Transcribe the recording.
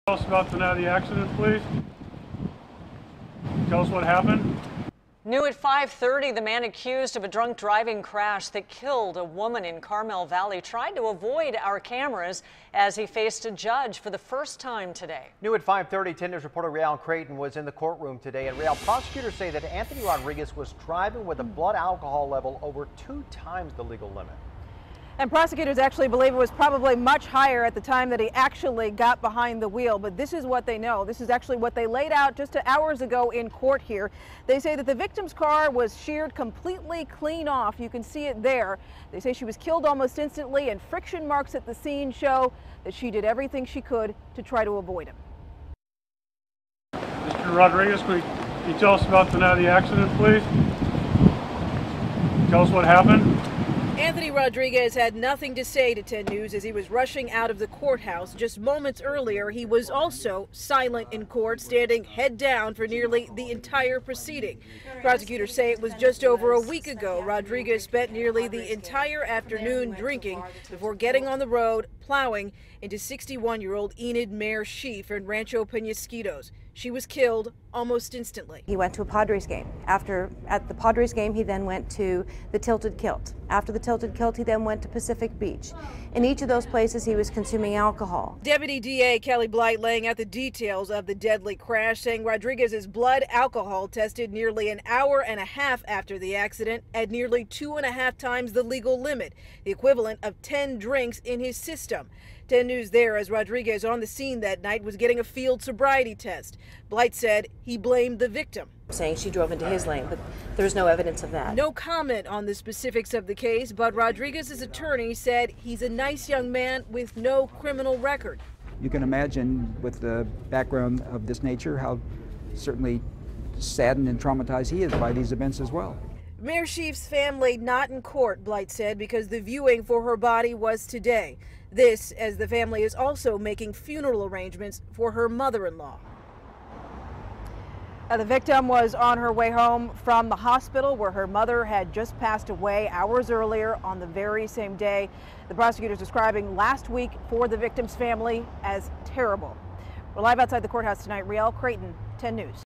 Tell us about the night of the accident, please. Tell us what happened. New at 5:30, the man accused of a drunk driving crash that killed a woman in Carmel Valley tried to avoid our cameras as he faced a judge for the first time today. New at 5:30, 10 News reporter Real Creighton was in the courtroom today. And Real, prosecutors say that Anthony Rodriguez was driving with a blood alcohol level over 2 times the legal limit. And prosecutors actually believe it was probably much higher at the time that he actually got behind the wheel. But this is what they know. This is actually what they laid out just hours ago in court here. They say that the victim's car was sheared completely clean off. You can see it there. They say she was killed almost instantly, and friction marks at the scene show that she did everything she could to try to avoid him. Mr. Rodriguez, can you tell us about the night of the accident, please? Tell us what happened. Anthony Rodriguez had nothing to say to 10 News as he was rushing out of the courthouse. Just moments earlier, he was also silent in court, standing head down for nearly the entire proceeding. Prosecutors say it was just over a week ago Rodriguez spent nearly the entire afternoon drinking before getting on the road, plowing into 61-year-old Enid Mayer-Sheaf in Rancho Penasquitos. She was killed almost instantly. He went to a Padres game. At the Padres game, he then went to the Tilted Kilt. After the Tilted Kilt, he then went to Pacific Beach. In each of those places, he was consuming alcohol. Deputy DA Kelly Blight laying out the details of the deadly crash, saying Rodriguez's blood alcohol tested nearly an hour and a half after the accident at nearly 2.5 times the legal limit, the equivalent of 10 drinks in his system. 10 News there as Rodriguez on the scene that night was getting a field sobriety test. Blight said he blamed the victim, Saying she drove into his lane, but there's no evidence of that. No comment on the specifics of the case, but Rodriguez's attorney said he's a nice young man with no criminal record. You can imagine with the background of this nature how certainly saddened and traumatized he is by these events as well. Mayer-Sheaf's family not in court, Blight said, because the viewing for her body was today. This, as the family is also making funeral arrangements for her mother-in-law. The victim was on her way home from the hospital where her mother had just passed away hours earlier on the very same day. The prosecutors describing last week for the victim's family as terrible. We're live outside the courthouse tonight. Real Creighton, 10 News.